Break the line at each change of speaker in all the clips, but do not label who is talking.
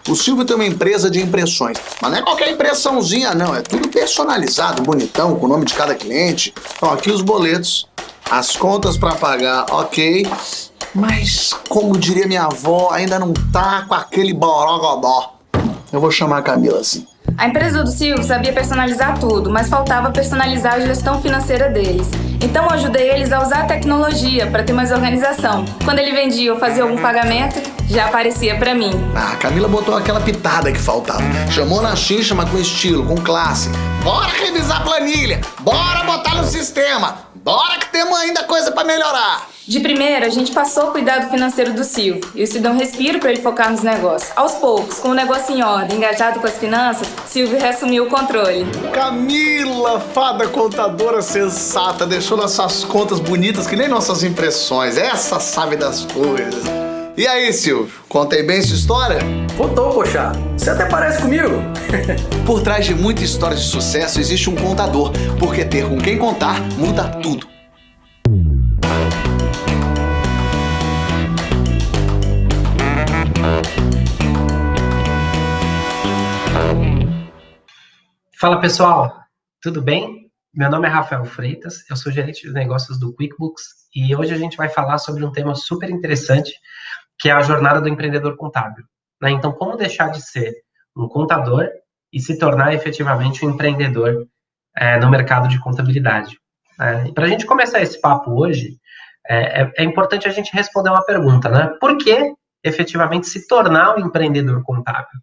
O Silvio tem uma empresa de impressões, mas não é qualquer impressãozinha não, é tudo personalizado, bonitão, com o nome de cada cliente. Ó, aqui os boletos, as contas pra pagar, ok, mas como diria minha avó, ainda não tá com aquele borogodó. Eu vou chamar a Camila assim.
A empresa do Silvio sabia personalizar tudo, mas faltava personalizar a gestão financeira deles. Então eu ajudei eles a usar a tecnologia para ter mais organização. Quando ele vendia ou fazia algum pagamento, já aparecia para mim.
A Camila botou aquela pitada que faltava. Chamou na xixa, mas com estilo, com classe. Bora revisar a planilha, bora botar no sistema, bora que temos ainda coisa para melhorar.
De primeira, a gente passou o cuidado financeiro do Silvio. Isso deu um respiro para ele focar nos negócios. Aos poucos, com o negócio em ordem, engajado com as finanças, Silvio reassumiu o controle.
Camila, fada contadora sensata, deixou nossas contas bonitas que nem nossas impressões. Essa sabe das coisas. E aí, Silvio, contei bem essa história?
Contou, poxa. Você até parece comigo.
Por trás de muita história de sucesso existe um contador, porque ter com quem contar muda tudo.
Fala pessoal, tudo bem? Meu nome é Rafael Freitas, eu sou gerente de negócios do QuickBooks e hoje a gente vai falar sobre um tema super interessante que é a jornada do empreendedor contábil. Então, como deixar de ser um contador e se tornar efetivamente um empreendedor no mercado de contabilidade. E para a gente começar esse papo hoje, é importante a gente responder uma pergunta, né? Por que efetivamente se tornar um empreendedor contábil?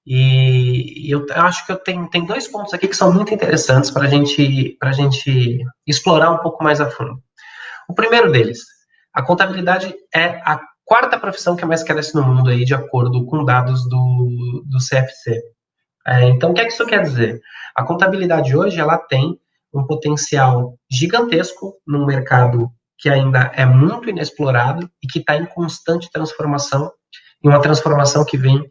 E eu acho que eu tenho dois pontos aqui que são muito interessantes para a gente explorar um pouco mais a fundo. O primeiro deles, a contabilidade é a quarta profissão que mais cresce no mundo, aí, de acordo com dados do CFC. Então, o que é que isso quer dizer? A contabilidade hoje ela tem um potencial gigantesco num mercado que ainda é muito inexplorado e que está em constante transformação, e uma transformação que vem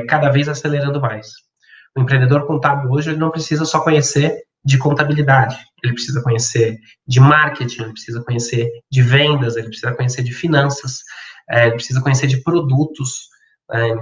cada vez acelerando mais. O empreendedor contábil hoje ele não precisa só conhecer de contabilidade, ele precisa conhecer de marketing, ele precisa conhecer de vendas, ele precisa conhecer de finanças, ele precisa conhecer de produtos.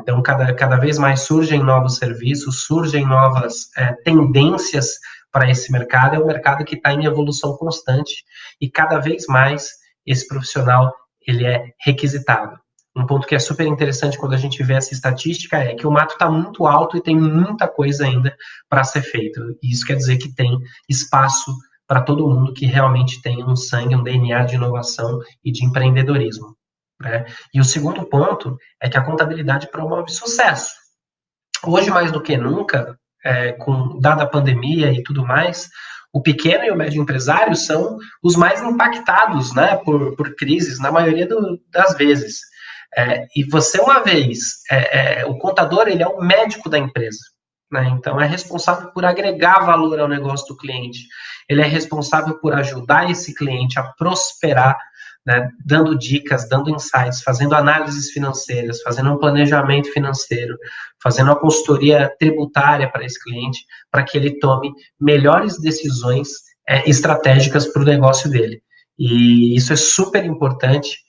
Então, cada vez mais surgem novos serviços, surgem novas tendências para esse mercado. É um mercado que está em evolução constante e cada vez mais esse profissional ele é requisitado. Um ponto que é super interessante quando a gente vê essa estatística é que o mato está muito alto e tem muita coisa ainda para ser feito. E isso quer dizer que tem espaço para todo mundo que realmente tem um sangue, um DNA de inovação e de empreendedorismo. Né? E o segundo ponto é que a contabilidade promove sucesso. Hoje, mais do que nunca, dada a pandemia e tudo mais, o pequeno e o médio empresário são os mais impactados, né, por crises, na maioria das vezes. E você, uma vez, o contador, ele é o médico da empresa, né? Então, é responsável por agregar valor ao negócio do cliente, ele é responsável por ajudar esse cliente a prosperar, né? Dando dicas, dando insights, fazendo análises financeiras, fazendo um planejamento financeiro, fazendo uma consultoria tributária para esse cliente, para que ele tome melhores decisões estratégicas para o negócio dele. E isso é super importante.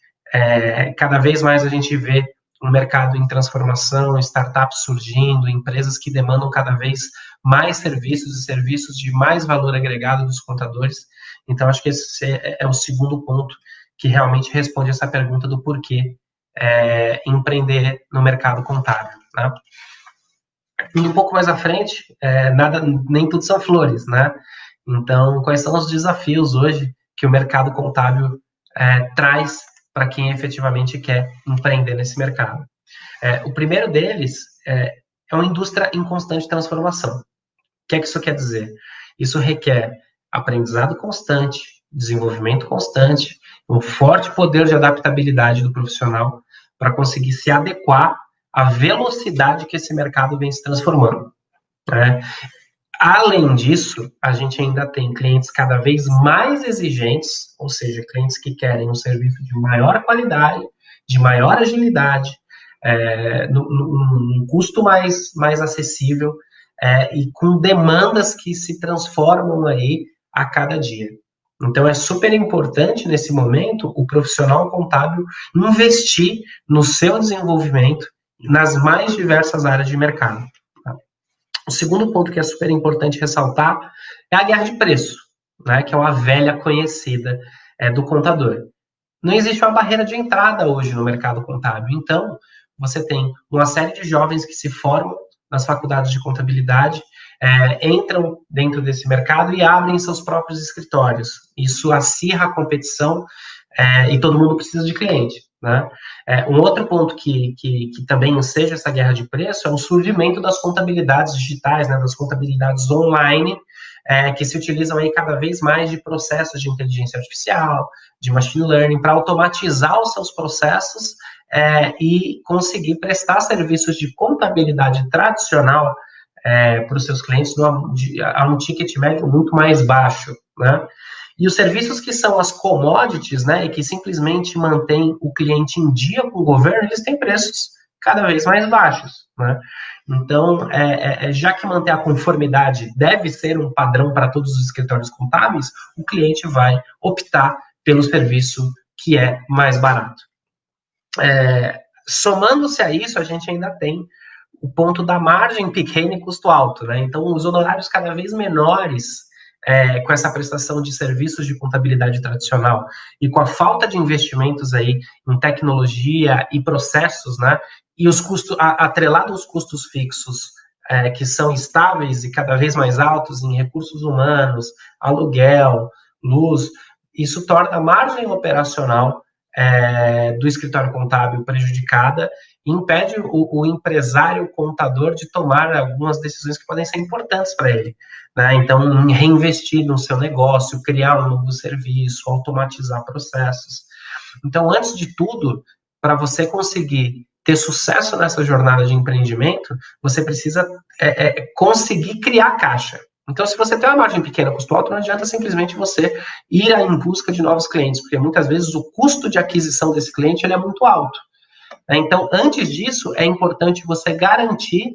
Cada vez mais a gente vê um mercado em transformação, startups surgindo, empresas que demandam cada vez mais serviços e serviços de mais valor agregado dos contadores. Então, acho que esse é o segundo ponto que realmente responde essa pergunta do porquê empreender no mercado contábil. Né? E um pouco mais à frente, nem tudo são flores, né? Então, quais são os desafios hoje que o mercado contábil traz para quem efetivamente quer empreender nesse mercado? O primeiro deles é uma indústria em constante transformação. O que é que isso quer dizer? Isso requer aprendizado constante, desenvolvimento constante, um forte poder de adaptabilidade do profissional para conseguir se adequar à velocidade que esse mercado vem se transformando. Além disso, a gente ainda tem clientes cada vez mais exigentes, ou seja, clientes que querem um serviço de maior qualidade, de maior agilidade, num custo mais acessível e com demandas que se transformam aí a cada dia. Então, é super importante, nesse momento, o profissional contábil investir no seu desenvolvimento nas mais diversas áreas de mercado. Tá? O segundo ponto que é super importante ressaltar é a guerra de preço, né, que é uma velha conhecida do contador. Não existe uma barreira de entrada hoje no mercado contábil. Então, você tem uma série de jovens que se formam nas faculdades de contabilidade, entram dentro desse mercado e abrem seus próprios escritórios. Isso acirra a competição e todo mundo precisa de cliente. Né? Um outro ponto que também enseja essa guerra de preço é o surgimento das contabilidades digitais, né, das contabilidades online, que se utilizam aí cada vez mais de processos de inteligência artificial, de machine learning, para automatizar os seus processos e conseguir prestar serviços de contabilidade tradicional para os seus clientes a um ticket médio muito mais baixo, né? E os serviços que são as commodities, né, e que simplesmente mantêm o cliente em dia com o governo, eles têm preços cada vez mais baixos, né? Então, já que manter a conformidade deve ser um padrão para todos os escritórios contábeis, o cliente vai optar pelo serviço que é mais barato. Somando-se a isso, a gente ainda tem o ponto da margem pequena e custo alto, né? Então, os honorários cada vez menores com essa prestação de serviços de contabilidade tradicional e com a falta de investimentos aí em tecnologia e processos, né? E os custos, atrelado aos custos fixos, que são estáveis e cada vez mais altos em recursos humanos, aluguel, luz, isso torna a margem operacional do escritório contábil prejudicada e impede o empresário contador de tomar algumas decisões que podem ser importantes para ele. Né? Então, reinvestir no seu negócio, criar um novo serviço, automatizar processos. Então, antes de tudo, para você conseguir ter sucesso nessa jornada de empreendimento, você precisa conseguir criar caixa. Então, se você tem uma margem pequena, custo alto, não adianta simplesmente você ir em busca de novos clientes, porque muitas vezes o custo de aquisição desse cliente ele é muito alto. Então, antes disso, é importante você garantir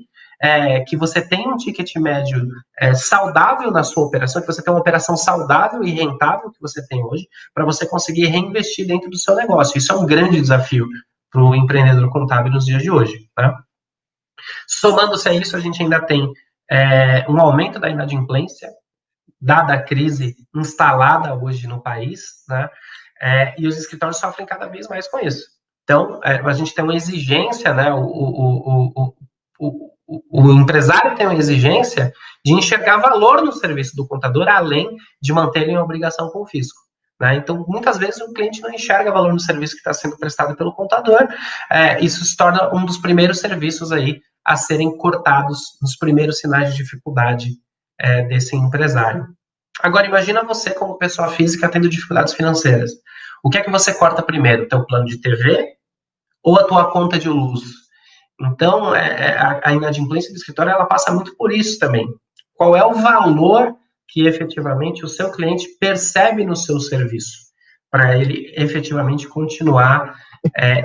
que você tem um ticket médio saudável na sua operação, que você tem uma operação saudável e rentável que você tem hoje, para você conseguir reinvestir dentro do seu negócio. Isso é um grande desafio para o empreendedor contábil nos dias de hoje. Né? Somando-se a isso, a gente ainda tem um aumento da inadimplência, dada a crise instalada hoje no país, né? E os escritórios sofrem cada vez mais com isso. Então, a gente tem uma exigência, né? O empresário tem uma exigência de enxergar valor no serviço do contador, além de manter em obrigação com o fisco. Né? Então, muitas vezes o cliente não enxerga valor no serviço que está sendo prestado pelo contador. Isso se torna um dos primeiros serviços aí a serem cortados nos primeiros sinais de dificuldade desse empresário. Agora, imagina você como pessoa física tendo dificuldades financeiras. O que é que você corta primeiro? O teu plano de TV ou a tua conta de luz? Então, a inadimplência do escritório, ela passa muito por isso também. Qual é o valor que efetivamente o seu cliente percebe no seu serviço, para ele efetivamente continuar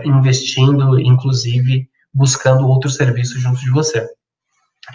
investindo, inclusive buscando outros serviços junto de você.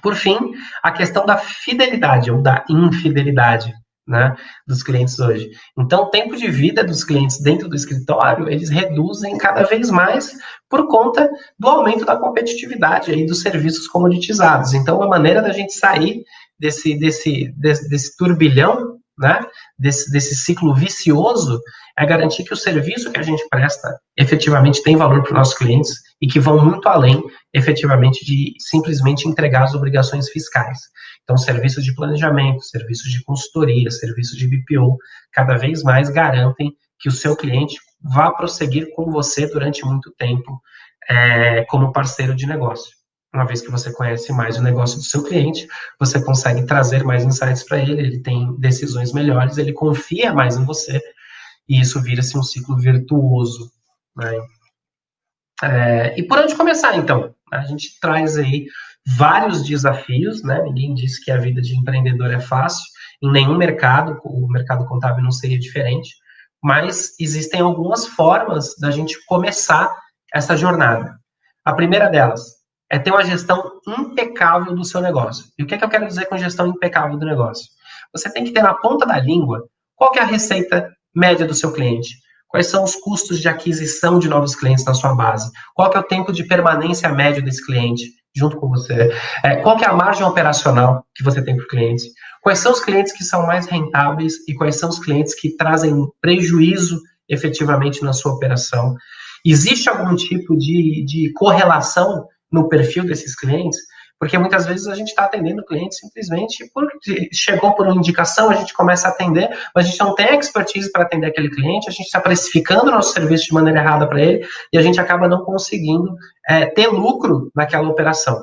Por fim, a questão da fidelidade ou da infidelidade, né, dos clientes hoje. Então, o tempo de vida dos clientes dentro do escritório, eles reduzem cada vez mais por conta do aumento da competitividade aí dos serviços comoditizados. Então, a maneira da gente sair desse turbilhão, né, desse ciclo vicioso, é garantir que o serviço que a gente presta efetivamente tem valor para os nossos clientes e que vão muito além, efetivamente, de simplesmente entregar as obrigações fiscais. Então, serviços de planejamento, serviços de consultoria, serviços de BPO, cada vez mais garantem que o seu cliente vá prosseguir com você durante muito tempo como parceiro de negócio. Uma vez que você conhece mais o negócio do seu cliente, você consegue trazer mais insights para ele, ele tem decisões melhores, ele confia mais em você, e isso vira-se um ciclo virtuoso. Né? E por onde começar, então? A gente traz aí vários desafios, né? Ninguém disse que a vida de empreendedor é fácil, em nenhum mercado, o mercado contábil não seria diferente, mas existem algumas formas da gente começar essa jornada. A primeira delas é ter uma gestão impecável do seu negócio. E o que é que eu quero dizer com gestão impecável do negócio? Você tem que ter na ponta da língua qual que é a receita média do seu cliente, Quais são os custos de aquisição de novos clientes na sua base? Qual que é o tempo de permanência médio desse cliente junto com você? Qual que é a margem operacional que você tem para o cliente? Quais são os clientes que são mais rentáveis e quais são os clientes que trazem prejuízo efetivamente na sua operação? Existe algum tipo de correlação no perfil desses clientes? Porque muitas vezes a gente está atendendo o cliente simplesmente porque chegou por uma indicação, a gente começa a atender, mas a gente não tem expertise para atender aquele cliente, a gente está precificando o nosso serviço de maneira errada para ele e a gente acaba não conseguindo ter lucro naquela operação.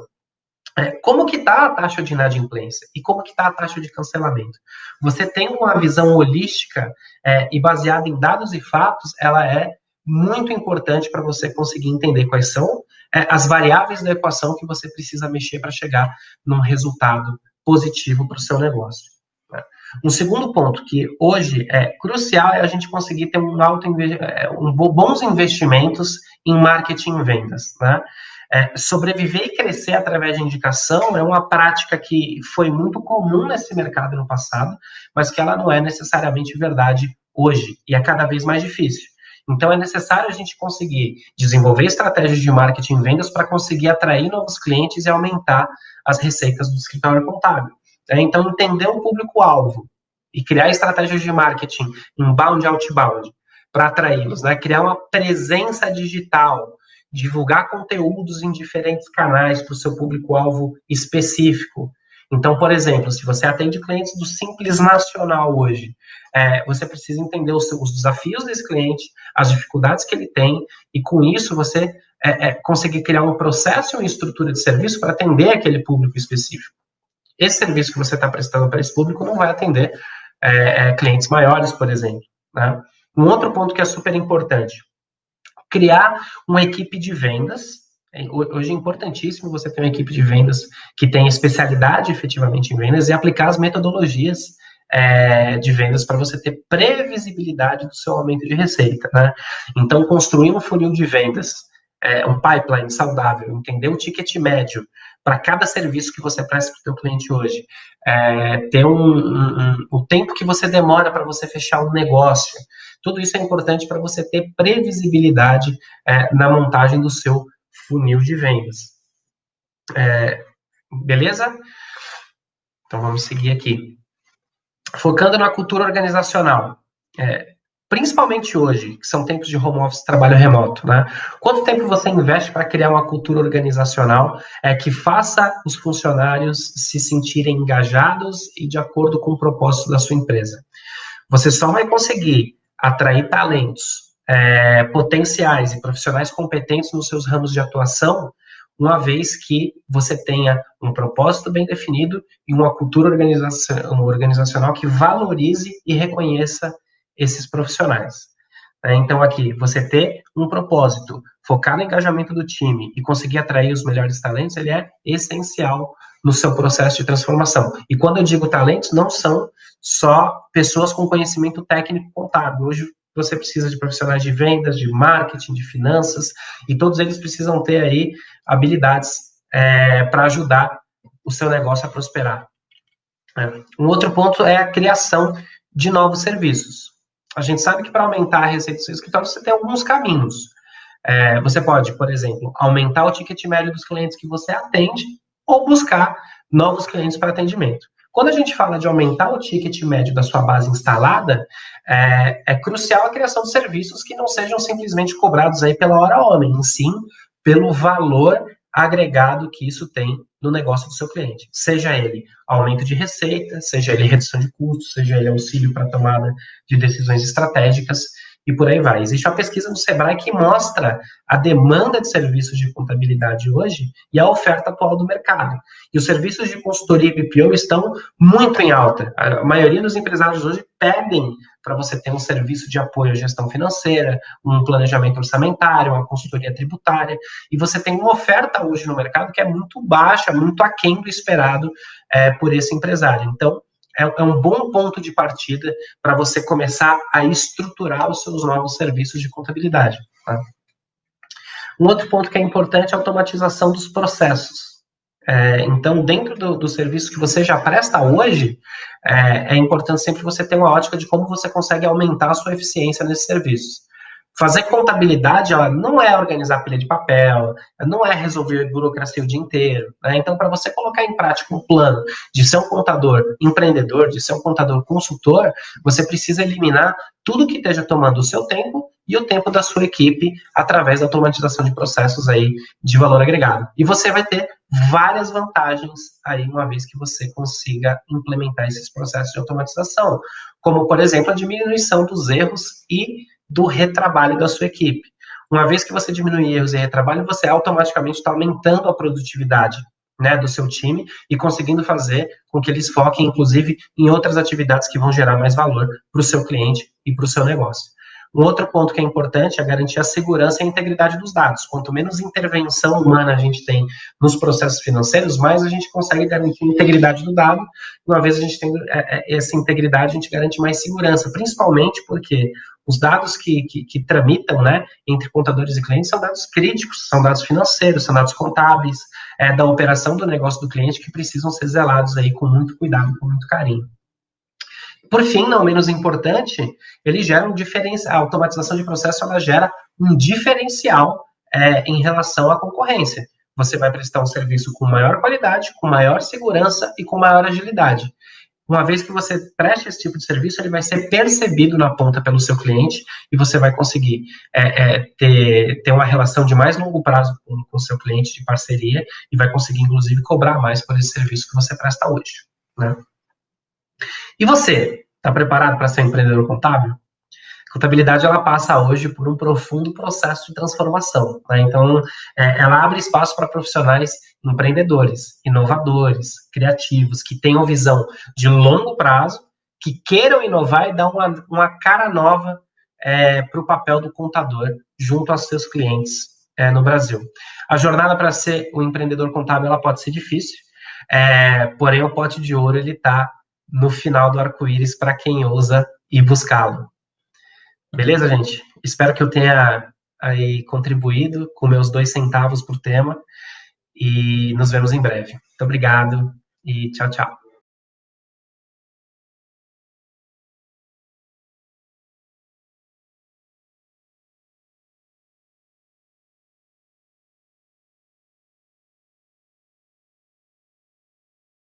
Como que está a taxa de inadimplência e como que está a taxa de cancelamento? Você tem uma visão holística e baseada em dados e fatos, ela é muito importante para você conseguir entender quais são as variáveis da equação que você precisa mexer para chegar num resultado positivo para o seu negócio. Um segundo ponto que hoje é crucial é a gente conseguir ter bons investimentos em marketing e vendas, né? Sobreviver e crescer através de indicação é uma prática que foi muito comum nesse mercado no passado, mas que ela não é necessariamente verdade hoje, e é cada vez mais difícil. Então, é necessário a gente conseguir desenvolver estratégias de marketing e vendas para conseguir atrair novos clientes e aumentar as receitas do escritório contábil. Então, entender o público-alvo e criar estratégias de marketing inbound e outbound para atraí-los, né? Criar uma presença digital, divulgar conteúdos em diferentes canais para o seu público-alvo específico. Então, por exemplo, se você atende clientes do Simples Nacional hoje, você precisa entender os desafios desse cliente, as dificuldades que ele tem, e com isso você conseguir criar um processo e uma estrutura de serviço para atender aquele público específico. Esse serviço que você está prestando para esse público não vai atender clientes maiores, por exemplo, né? Um outro ponto que é super importante, criar uma equipe de vendas. Hoje é importantíssimo você ter uma equipe de vendas que tenha especialidade efetivamente em vendas e aplicar as metodologias de vendas para você ter previsibilidade do seu aumento de receita, né? Então, construir um funil de vendas, um pipeline saudável, entender o ticket médio para cada serviço que você presta para o seu cliente hoje, ter o tempo que você demora para você fechar um negócio. Tudo isso é importante para você ter previsibilidade na montagem do seu funil de vendas. Beleza? Então, vamos seguir aqui. Focando na cultura organizacional. Principalmente hoje, que são tempos de home office, trabalho remoto, né? Quanto tempo você investe para criar uma cultura organizacional que faça os funcionários se sentirem engajados e de acordo com o propósito da sua empresa? Você só vai conseguir atrair talentos potenciais e profissionais competentes nos seus ramos de atuação, uma vez que você tenha um propósito bem definido e uma cultura organizacional que valorize e reconheça esses profissionais. Então, aqui, você ter um propósito, focar no engajamento do time e conseguir atrair os melhores talentos, ele é essencial no seu processo de transformação. E quando eu digo talentos, não são só pessoas com conhecimento técnico contábil. Hoje, você precisa de profissionais de vendas, de marketing, de finanças, e todos eles precisam ter aí habilidades para ajudar o seu negócio a prosperar. Um outro ponto é a criação de novos serviços. A gente sabe que para aumentar a receita do seu escritório, você tem alguns caminhos. Você pode, por exemplo, aumentar o ticket médio dos clientes que você atende ou buscar novos clientes para atendimento. Quando a gente fala de aumentar o ticket médio da sua base instalada, é crucial a criação de serviços que não sejam simplesmente cobrados aí pela hora homem, e sim pelo valor agregado que isso tem no negócio do seu cliente. Seja ele aumento de receita, seja ele redução de custos, seja ele auxílio para tomada de decisões estratégicas e por aí vai. Existe uma pesquisa do Sebrae que mostra a demanda de serviços de contabilidade hoje e a oferta atual do mercado. E os serviços de consultoria e BPO estão muito em alta. A maioria dos empresários hoje pedem para você ter um serviço de apoio à gestão financeira, um planejamento orçamentário, uma consultoria tributária, e você tem uma oferta hoje no mercado que é muito baixa, muito aquém do esperado por esse empresário. Então, é um bom ponto de partida para você começar a estruturar os seus novos serviços de contabilidade. Tá? Um outro ponto que é importante é a automatização dos processos. Então, dentro do serviço que você já presta hoje, é importante sempre você ter uma ótica de como você consegue aumentar a sua eficiência nesses serviços. Fazer contabilidade, ela não é organizar pilha de papel, não é resolver burocracia o dia inteiro, né? Então, para você colocar em prática um plano de ser um contador empreendedor, de ser um contador consultor, você precisa eliminar tudo que esteja tomando o seu tempo e o tempo da sua equipe através da automatização de processos aí de valor agregado. E você vai ter várias vantagens aí, uma vez que você consiga implementar esses processos de automatização, como, por exemplo, a diminuição dos erros e do retrabalho da sua equipe. Uma vez que você diminui erros e retrabalho, você automaticamente está aumentando a produtividade, né, do seu time e conseguindo fazer com que eles foquem, inclusive, em outras atividades que vão gerar mais valor para o seu cliente e para o seu negócio. Um outro ponto que é importante é garantir a segurança e a integridade dos dados. Quanto menos intervenção humana a gente tem nos processos financeiros, mais a gente consegue garantir a integridade do dado. Uma vez a gente tem essa integridade, a gente garante mais segurança, principalmente porque os dados que tramitam, né, entre contadores e clientes são dados críticos, são dados financeiros, são dados contábeis, da operação do negócio do cliente, que precisam ser zelados aí com muito cuidado, com muito carinho. Por fim, não menos importante, ele gera um diferencial. A automatização de processo, ela gera um diferencial em relação à concorrência. Você vai prestar um serviço com maior qualidade, com maior segurança e com maior agilidade. Uma vez que você preste esse tipo de serviço, ele vai ser percebido na ponta pelo seu cliente e você vai conseguir ter uma relação de mais longo prazo com o seu cliente de parceria e vai conseguir, inclusive, cobrar mais por esse serviço que você presta hoje, né? E você, está preparado para ser um empreendedor contábil? A contabilidade, ela passa hoje por um profundo processo de transformação, né? Então, ela abre espaço para profissionais empreendedores, inovadores, criativos, que tenham visão de longo prazo, que queiram inovar e dar uma cara nova para o papel do contador junto aos seus clientes no Brasil. A jornada para ser um empreendedor contábil, ela pode ser difícil, porém o pote de ouro, ele está no final do arco-íris para quem ousa ir buscá-lo. Beleza, gente? Espero que eu tenha aí contribuído com meus 2 centavos por tema e nos vemos em breve. Muito obrigado e tchau, tchau.